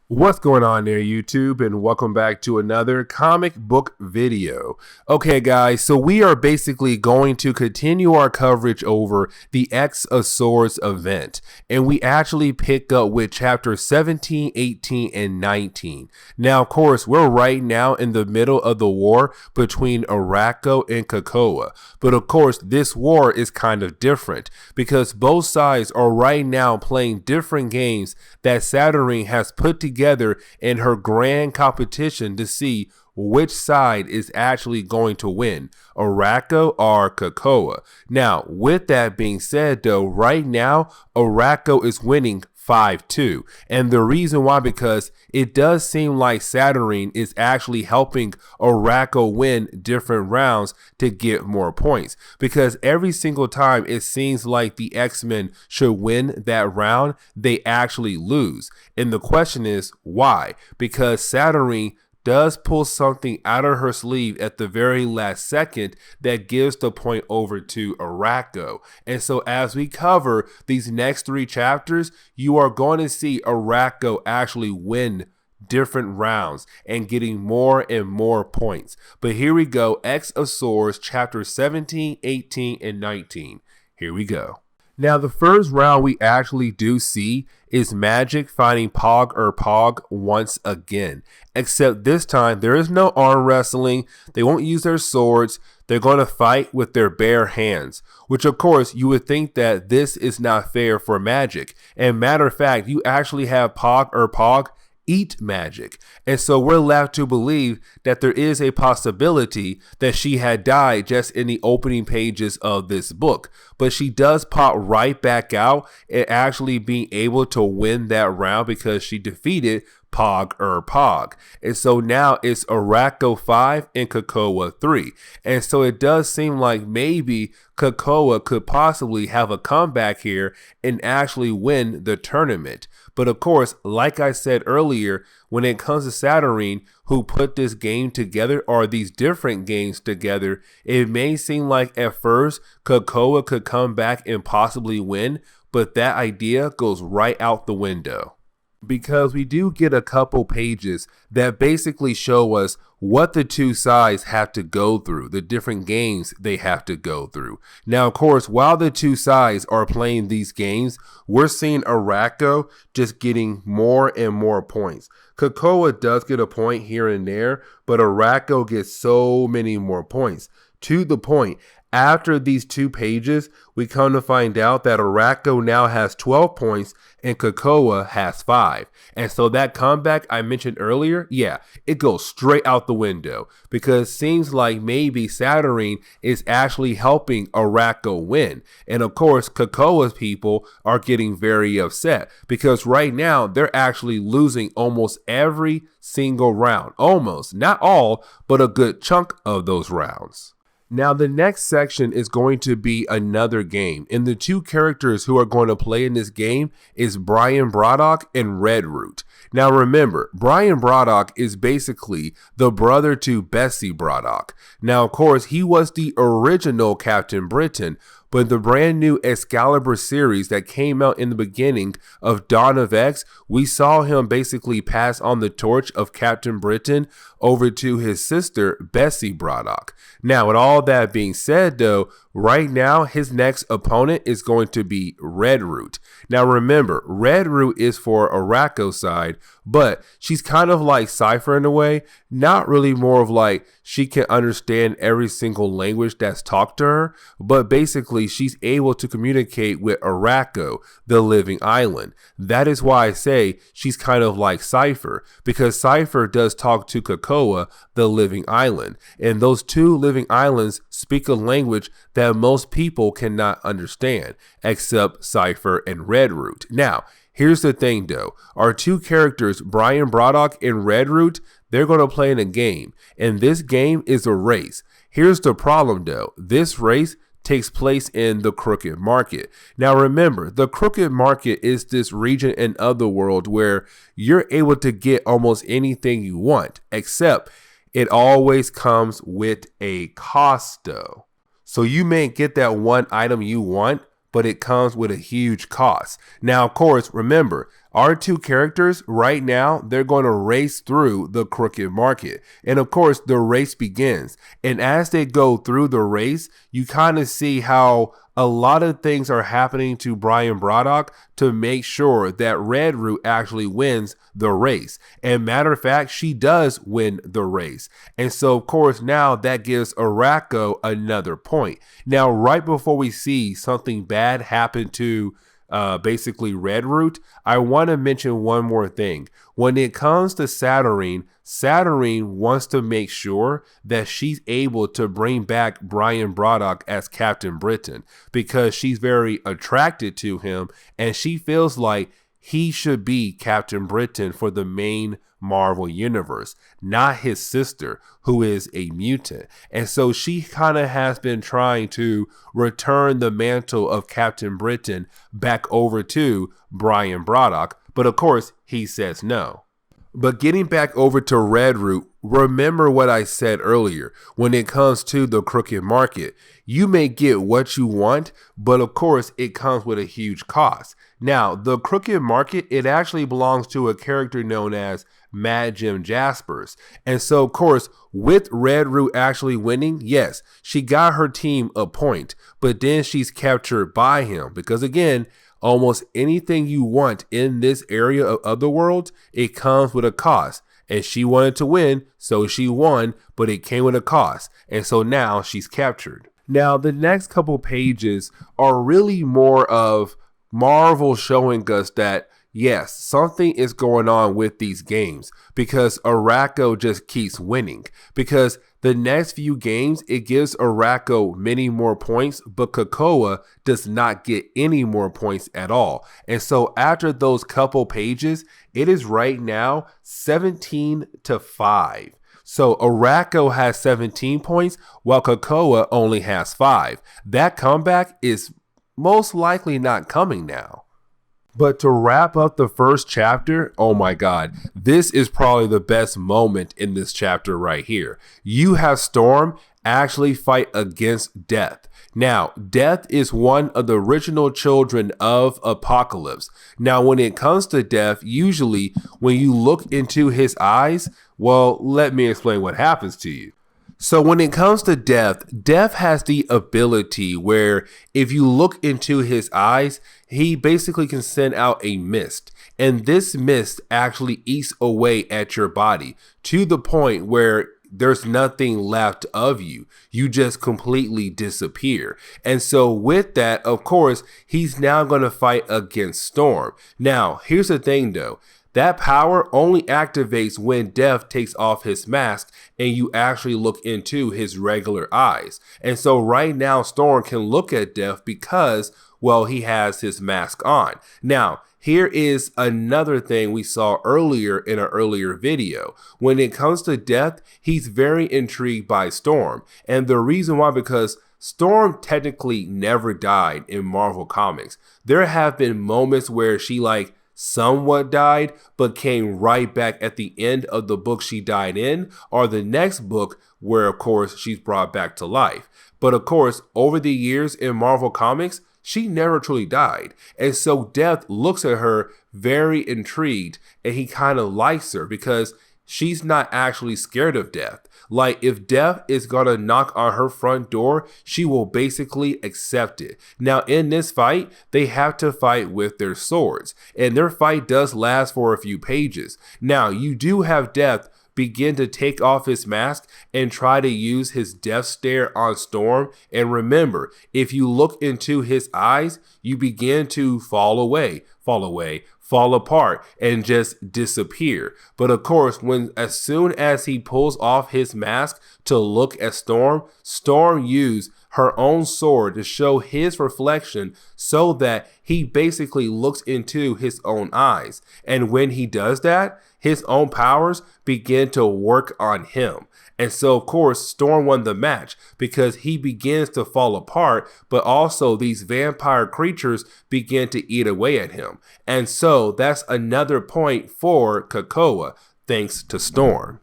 What's going on there, YouTube, and welcome back to another comic book video. Okay, guys, so we are basically going to continue our coverage over the X of Swords event, and we actually pick up with chapter 17, 18, and 19. Now, of course, we're right now in the middle of the war between Arrako and Krakoa, but of course, this war is kind of different because both sides are right now playing different games that Saturn has put together in her grand competition to see which side is actually going to win, Arrako or Krakoa. Now, with that being said, though, right now, Arrako is winning 5-2. And the reason why, because it does seem like Saturn is actually helping Arrako win different rounds to get more points. Because every single time it seems like the X-Men should win that round, they actually lose. And the question is, why? Because Saturn does pull something out of her sleeve at the very last second that gives the point over to Arrako. And so as we cover these next 3 chapters, you are going to see Arrako actually win different rounds and getting more and more points. But here we go, X of Swords, chapter 17, 18, and 19. Here we go. Now, the first round we actually do see is Magic finding Pog once again. Except this time, there is no arm wrestling. They won't use their swords. They're going to fight with their bare hands. Which, of course, you would think that this is not fair for Magic. And matter of fact, you actually have Pog eat Magic. And so we're left to believe that there is a possibility that she had died just in the opening pages of this book. But she does pop right back out and actually being able to win that round because she defeated Pog. And so now it's Arrako 5 and Krakoa 3. And so it does seem like maybe Krakoa could possibly have a comeback here and actually win the tournament. But of course, like I said earlier, when it comes to Saturn, who put this game together or these different games together, it may seem like at first Krakoa could come back and possibly win, but that idea goes right out the window. Because we do get a couple pages that basically show us what the two sides have to go through, the different games they have to go through. Now, of course, while the two sides are playing these games, we're seeing Arrako just getting more and more points. Krakoa does get a point here and there, but Arrako gets so many more points. To the point, after these 2 pages, we come to find out that Arrako now has 12 points and Krakoa has 5. And so that comeback I mentioned earlier, yeah, it goes straight out the window because it seems like maybe Saturn is actually helping Arrako win. And of course, Krakoa's people are getting very upset because right now they're actually losing almost every single round. Almost, not all, but a good chunk of those rounds. Now, the next section is going to be another game, and the 2 characters who are going to play in this game is Brian Braddock and Redroot. Now, remember, Brian Braddock is basically the brother to Bessie Braddock. Now, of course, he was the original Captain Britain, but the brand new Excalibur series that came out in the beginning of Dawn of X, we saw him basically pass on the torch of Captain Britain over to his sister, Bessie Braddock. Now, with all that being said, though, right now, his next opponent is going to be Redroot. Now, remember, Redroot is for Arrako's side, but she's kind of like Cypher in a way, not really more of like she can understand every single language that's talked to her, but basically she's able to communicate with Arrako, the living island. That is why I say she's kind of like Cypher, because Cypher does talk to Krakoa, the living island, and those 2 living islands speak a language that most people cannot understand, except Cypher and Redroot. Now, here's the thing though, our 2 characters, Brian Braddock and Redroot, they're going to play in a game, and this game is a race. Here's the problem though, this race takes place in the Crooked Market. Now remember, the Crooked Market is this region in Otherworld where you're able to get almost anything you want, except it always comes with a cost though. So you may get that one item you want, but it comes with a huge cost. Now, of course, remember, our two characters right now, they're going to race through the crooked market. And of course, the race begins. And as they go through the race, you kind of see how a lot of things are happening to Brian Braddock to make sure that Red Root actually wins the race. And matter of fact, she does win the race. And so, of course, now that gives Arrako another point. Now, right before we see something bad happen to basically Red Root, I want to mention one more thing. When it comes to Saturnine wants to make sure that she's able to bring back Brian Braddock as Captain Britain because she's very attracted to him and she feels like he should be Captain Britain for the main Marvel universe, not his sister, who is a mutant. And so she kind of has been trying to return the mantle of Captain Britain back over to Brian Braddock, but of course he says no. But getting back over to Red Root, remember what I said earlier. When it comes to the crooked market, you may get what you want, but of course it comes with a huge cost. Now, the crooked market, it actually belongs to a character known as Mad Jim Jaspers. And so, of course, with Red Root actually winning, yes, she got her team a point, but then she's captured by him because, again, almost anything you want in this area of Otherworld, it comes with a cost. And she wanted to win, so she won, but it came with a cost. And so now she's captured. Now, the next couple pages are really more of Marvel showing us that, yes, something is going on with these games because Arrako just keeps winning. Because the next few games, it gives Arrako many more points, but Krakoa does not get any more points at all. And so after those couple pages, it is right now 17-5. So Arrako has 17 points while Krakoa only has 5. That comeback is most likely not coming now. But to wrap up the first chapter, oh my God, this is probably the best moment in this chapter right here. You have Storm actually fight against Death. Now, Death is one of the original children of Apocalypse. Now, when it comes to Death, usually when you look into his eyes, well, let me explain what happens to you. So when it comes to Death, Death has the ability where if you look into his eyes, he basically can send out a mist. And this mist actually eats away at your body to the point where there's nothing left of you. You just completely disappear. And so with that, of course, he's now going to fight against Storm. Now, here's the thing though. That power only activates when Death takes off his mask and you actually look into his regular eyes. And so right now, Storm can look at Death because, well, he has his mask on. Now, here is another thing we saw earlier in an earlier video. When it comes to Death, he's very intrigued by Storm. And the reason why, because Storm technically never died in Marvel Comics. There have been moments where she somewhat died, but came right back at the end of the book she died in, or the next book where, of course, she's brought back to life. But of course, over the years in Marvel Comics, she never truly died. And so Death looks at her very intrigued, and he kind of likes her because she's not actually scared of Death. Like, if Death is gonna knock on her front door, she will basically accept it. Now, in this fight, they have to fight with their swords, and their fight does last for a few pages. Now, you do have Death begin to take off his mask and try to use his death stare on Storm. And remember, if you look into his eyes, you begin to fall apart, and just disappear. But of course, as soon as he pulls off his mask to look at Storm, Storm used her own sword to show his reflection so that he basically looks into his own eyes. And when he does that, his own powers begin to work on him. And so, of course, Storm won the match because he begins to fall apart, but also these vampire creatures begin to eat away at him. And so that's another point for Krakoa, thanks to Storm.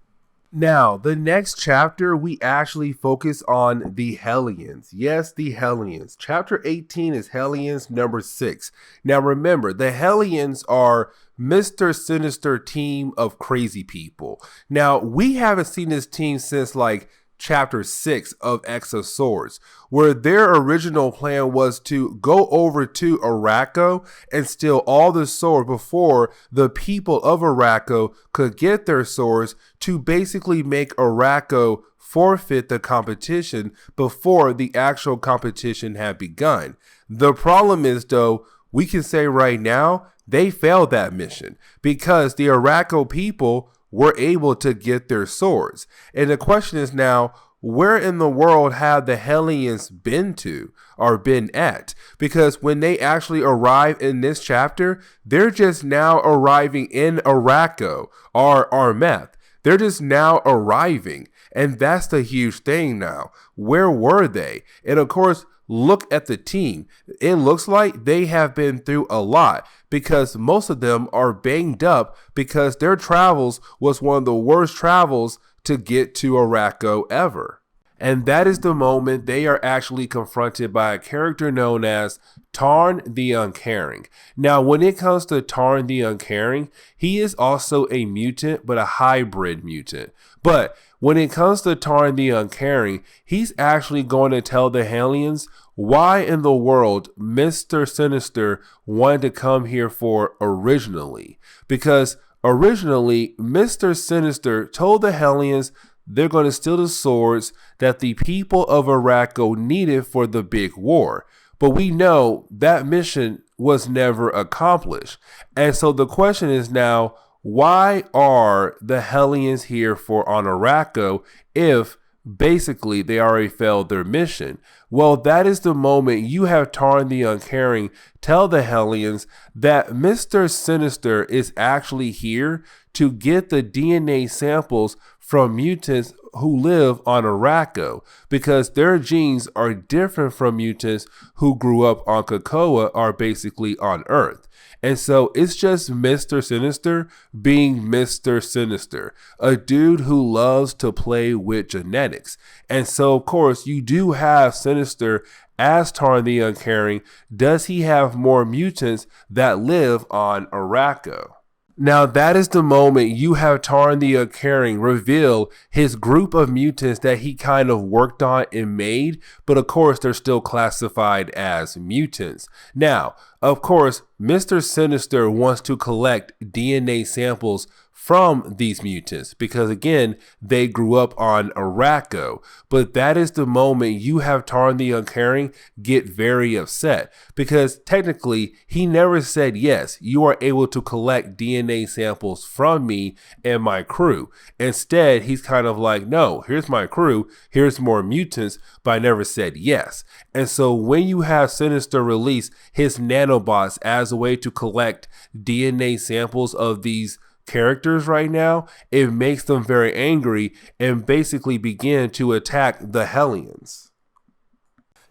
Now, the next chapter, we actually focus on the Hellions. Yes, the Hellions. Chapter 18 is Hellions number 6. Now, remember, the Hellions are Mr. Sinister team of crazy people. Now, we haven't seen this team since like Chapter 6 of X of Swords, where their original plan was to go over to Arrako and steal all the swords before the people of Arrako could get their swords, to basically make Arrako forfeit the competition before the actual competition had begun. The problem is, though, we can say right now they failed that mission because the Arrako people were able to get their swords. And the question is now, where in the world have the Hellions been to or been at? Because when they actually arrive in this chapter, they're just now arriving in Arrako or Armeth. They're just now arriving. And that's the huge thing now. Where were they? And of course, look at the team. It looks like they have been through a lot because most of them are banged up because their travels was one of the worst travels to get to Arrako ever. And that is the moment they are actually confronted by a character known as Tarn the Uncaring. Now, when it comes to Tarn the Uncaring, he is also a mutant, but a hybrid mutant. But when it comes to Tarn the Uncaring, he's actually going to tell the Hellions why in the world Mr. Sinister wanted to come here for originally. Because originally, Mr. Sinister told the Hellions they're going to steal the swords that the people of Arrako needed for the big war. But we know that mission was never accomplished. And so the question is now, why are the Hellions here for on Arrako if basically they already failed their mission? Well, that is the moment you have Tarn the Uncaring tell the Hellions that Mr. Sinister is actually here to get the DNA samples from mutants who live on Arrako, because their genes are different from mutants who grew up on Krakoa or basically on Earth. And so it's just Mr. Sinister being Mr. Sinister, a dude who loves to play with genetics. And so, of course, you do have Sinister as Tarn the Uncaring. Does he have more mutants that live on Arrako? Now, that is the moment you have Tarn the Uncaring reveal his group of mutants that he kind of worked on and made, but of course, they're still classified as mutants. Now, of course, Mr. Sinister wants to collect DNA samples from these mutants because, again, they grew up on Arrako. But that is the moment you have Tarn the Uncaring get very upset because technically he never said, yes, you are able to collect DNA samples from me and my crew. Instead, he's kind of like, no, here's my crew, here's more mutants, but I never said yes. And so when you have Sinister release his nanobots as a way to collect DNA samples of these characters right now, it makes them very angry and basically begin to attack the Hellions.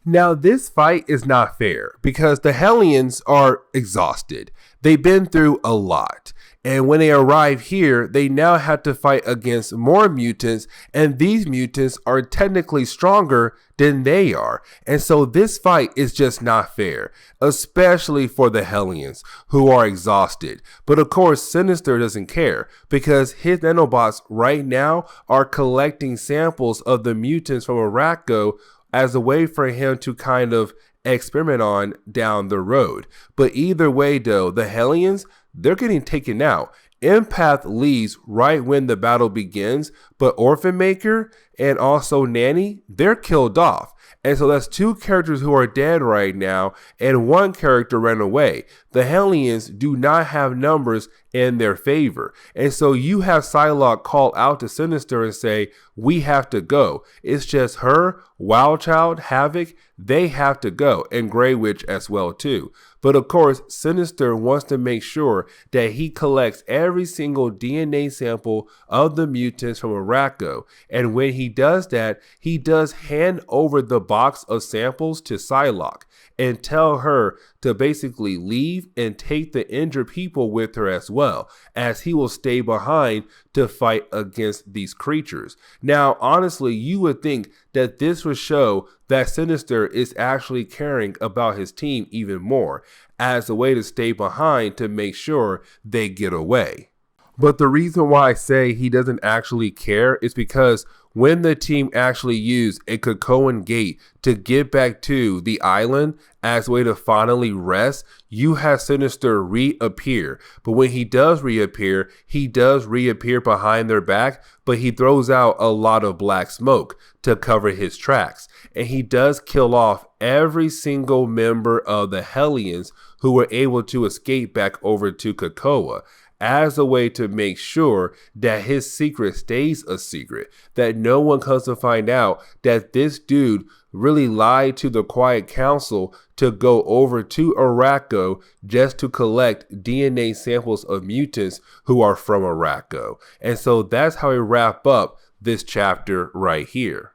Now, this fight is not fair because the Hellions are exhausted. They've been through a lot. And when they arrive here, they now have to fight against more mutants, and these mutants are technically stronger than they are. And so this fight is just not fair, especially for the Hellions, who are exhausted. But of course, Sinister doesn't care because his nanobots right now are collecting samples of the mutants from Arrako as a way for him to kind of experiment on down the road. But either way, though, the Hellions, they're getting taken out. Empath leaves right when the battle begins, but Orphan Maker and also Nanny, they're killed off. And so that's two characters who are dead right now, and one character ran away. The Hellions do not have numbers in their favor. And so you have Psylocke call out to Sinister and say, we have to go. It's just her, Wildchild, Havoc, they have to go, and Grey Witch as well too. But of course, Sinister wants to make sure that he collects every single DNA sample of the mutants from Arrako. And when he does that, he does hand over the box of samples to Psylocke and tell her to basically leave leave and take the injured people with her as well, as he will stay behind to fight against these creatures. Now, honestly, you would think that this would show that Sinister is actually caring about his team even more, as a way to stay behind to make sure they get away. But the reason why I say he doesn't actually care is because when the team actually used a Krakoan gate to get back to the island as a way to finally rest, you have Sinister reappear. But when he does reappear behind their back, but he throws out a lot of black smoke to cover his tracks. And he does kill off every single member of the Hellions who were able to escape back over to Krakoa, as a way to make sure that his secret stays a secret, that no one comes to find out that this dude really lied to the Quiet Council to go over to Arrako just to collect DNA samples of mutants who are from Arrako. And so that's how we wrap up this chapter right here.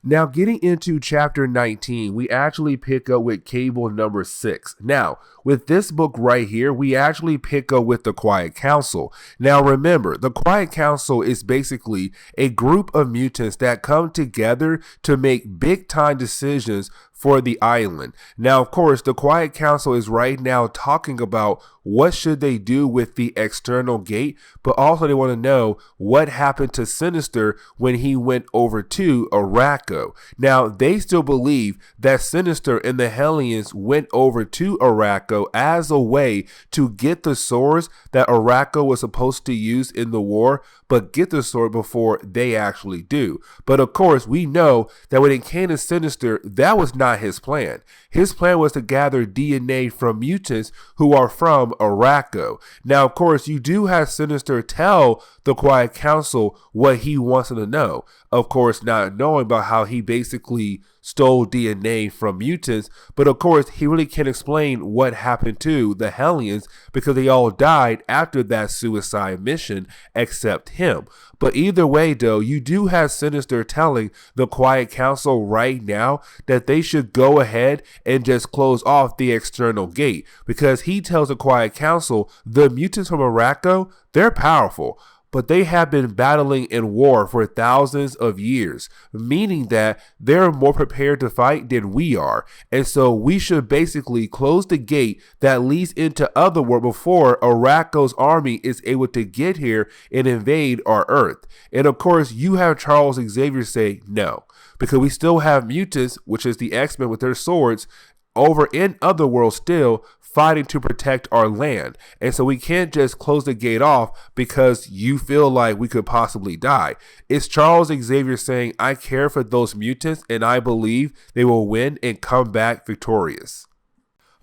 Now, getting into chapter 19, we actually pick up with Cable number 6. Now, with this book right here, we actually pick up with the Quiet Council. Now, remember, the Quiet Council is basically a group of mutants that come together to make big time decisions for the island. Now, of course, the Quiet Council is right now talking about what should they do with the external gate, but also they want to know what happened to Sinister when he went over to Arrako. Now, they still believe that Sinister and the Hellions went over to Arrako as a way to get the swords that Arrako was supposed to use in the war, but get the sword before they actually do. But of course, we know that when it came to Sinister, that was not his plan. His plan was to gather DNA from mutants who are from Arrako. Now, of course, you do have Sinister tell the Quiet Council what he wants them to know. Of course, not knowing about how he basically stole DNA from mutants, but of course, he really can't explain what happened to the Hellions because they all died after that suicide mission except him. But either way, though, you do have Sinister telling the Quiet Council right now that they should go ahead and just close off the external gate, because he tells the Quiet Council the mutants from Arrako, they're powerful, but they have been battling in war for thousands of years, meaning that they're more prepared to fight than we are. And so we should basically close the gate that leads into Otherworld before Arrako's army is able to get here and invade our Earth. And of course, you have Charles Xavier say no, because we still have mutants, which is the X-Men with their swords, over in Otherworld still fighting to protect our land. And so we can't just close the gate off because you feel like we could possibly die. It's Charles Xavier saying, I care for those mutants and I believe they will win and come back victorious.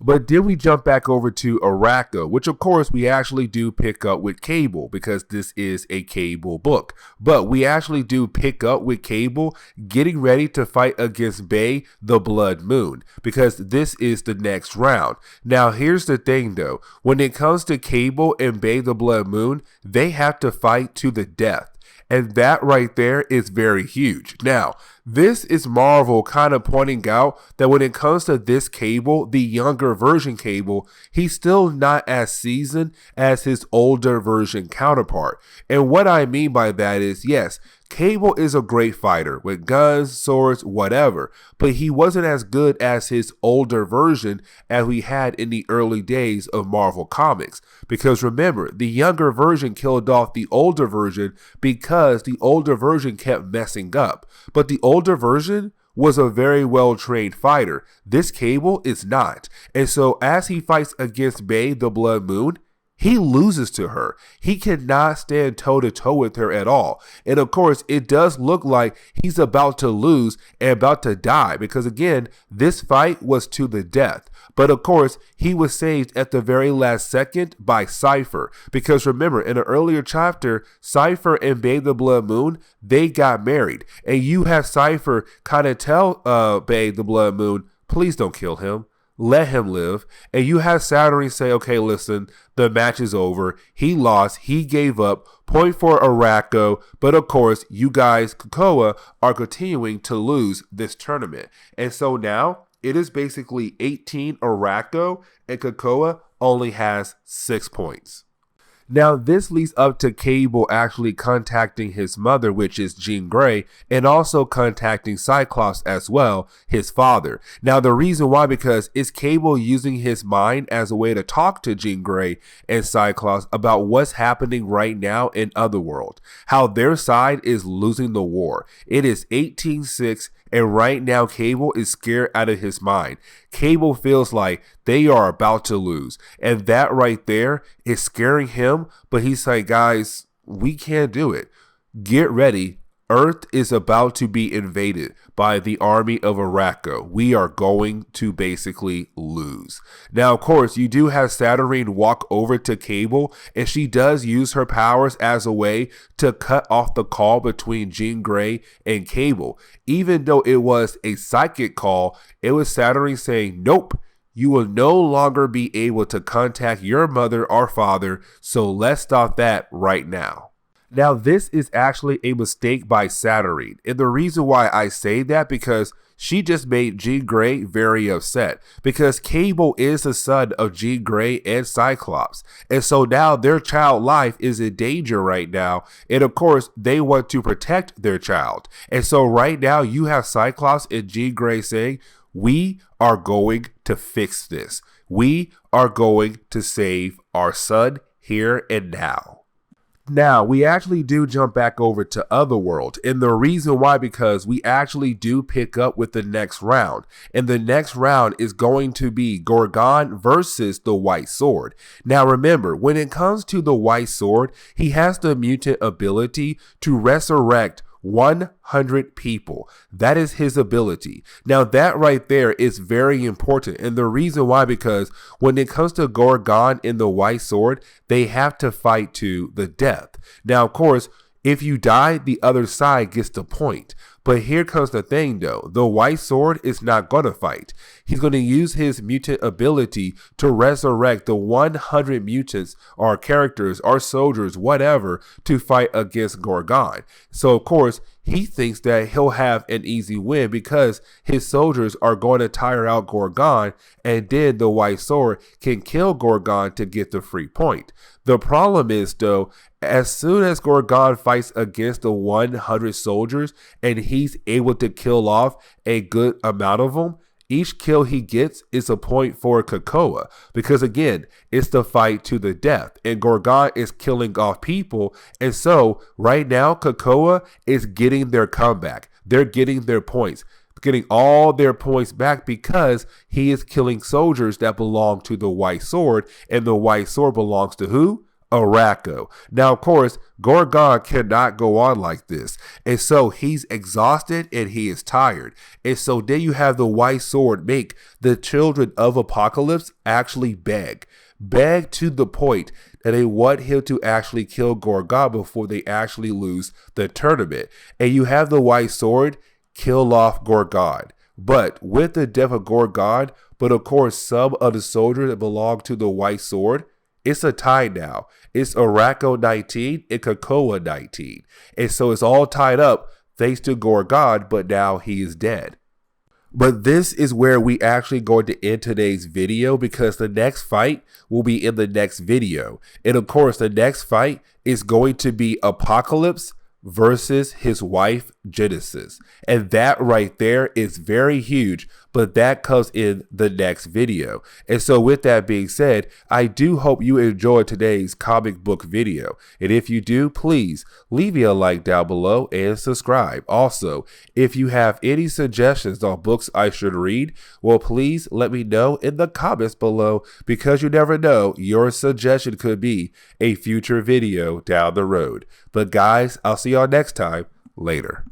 But then we jump back over to Arrako, which of course we actually do pick up with Cable because this is a Cable book. But we actually do pick up with Cable getting ready to fight against Bay the Blood Moon, because this is the next round. Now here's the thing though, when it comes to Cable and Bay the Blood Moon, they have to fight to the death. And that right there is very huge. Now, this is Marvel kind of pointing out that when it comes to this Cable, the younger version Cable, he's still not as seasoned as his older version counterpart. And what I mean by that is, yes, Cable is a great fighter with guns, swords, whatever, but he wasn't as good as his older version as we had in the early days of Marvel Comics. Because remember, the younger version killed off the older version because the older version kept messing up. But the older version was a very well-trained fighter. This Cable is not. And so as he fights against Bay the Blood Moon, he loses to her. He cannot stand toe-to-toe with her at all. And of course, it does look like he's about to lose and about to die because, again, this fight was to the death. But of course, he was saved at the very last second by Cypher. Because remember, in an earlier chapter, Cypher and Bay the Blood Moon, they got married. And you have Cypher kind of tell Bay the Blood Moon, please don't kill him. Let him live. And you have Saturn say, okay, listen, the match is over. He lost. He gave up. Point for Arrako. But of course, you guys, Krakoa, are continuing to lose this tournament. And so now It is basically 18 Arrako, and Krakoa only has 6 points. Now, this leads up to Cable actually contacting his mother, which is Jean Grey, and also contacting Cyclops as well, his father. Now, the reason why, because it's Cable using his mind as a way to talk to Jean Grey and Cyclops about what's happening right now in Otherworld, how their side is losing the war. It is 18-6. And right now, Cable is scared out of his mind. Cable feels like they are about to lose. And that right there is scaring him. But he's like, guys, we can't do it. Get ready. Earth is about to be invaded by the army of Arrako. We are going to basically lose. Now, of course, you do have Saturn walk over to Cable, and she does use her powers as a way to cut off the call between Jean Grey and Cable. Even though it was a psychic call, it was Saturn saying, nope, you will no longer be able to contact your mother or father, so let's stop that right now. Now, this is actually a mistake by Saturn, and the reason why I say that because she just made Jean Grey very upset, because Cable is the son of Jean Grey and Cyclops, and so now their child life is in danger right now, and of course they want to protect their child, and so right now you have Cyclops and Jean Grey saying, we are going to fix this. We are going to save our son here and now. Now, we actually do jump back over to Otherworld, and the reason why, because we actually do pick up with the next round, and the next round is going to be Gorgon versus the White Sword. Now, remember, when it comes to the White Sword, he has the mutant ability to resurrect 100 people. That is his ability. Now that right there is very important. And the reason why, because when it comes to Gorgon and the White Sword, they have to fight to the death. Now, of course, if you die, the other side gets the point. But here comes the thing though. The White Sword is not going to fight. He's going to use his mutant ability to resurrect the 100 mutants or characters or soldiers, whatever, to fight against Gorgon. So of course, he thinks that he'll have an easy win because his soldiers are going to tire out Gorgon, and then the White Sword can kill Gorgon to get the free point. The problem is though, as soon as Gorgon fights against the 100 soldiers and he's able to kill off a good amount of them, each kill he gets is a point for Krakoa, because again, it's the fight to the death, and Gorgon is killing off people, and so right now Krakoa is getting their comeback. They're getting their points, getting all their points back because he is killing soldiers that belong to the White Sword, and the White Sword belongs to who? Arrako. Now, of course, Gorgon cannot go on like this. And so he's exhausted and he is tired. And so then you have the White Sword make the children of Apocalypse actually beg to the point that they want him to actually kill Gorgon before they actually lose the tournament. And you have the White Sword kill off Gorgon. But with the death of Gorgon, but of course some of the soldiers that belong to the White Sword, it's a tie now. It's Arrako 19 and Krakoa 19. And so it's all tied up thanks to Gorgon, but now he is dead. But this is where we actually going to end today's video, because the next fight will be in the next video. And of course, the next fight is going to be Apocalypse versus his wife Genesis, and that right there is very huge, but that comes in the next video. And so with that being said, I do hope you enjoyed today's comic book video, and if you do, please leave me a like down below and subscribe. Also, if you have any suggestions on books I should read, well, please let me know in the comments below, because you never know, your suggestion could be a future video down the road. But guys, I'll see y'all next time. Later.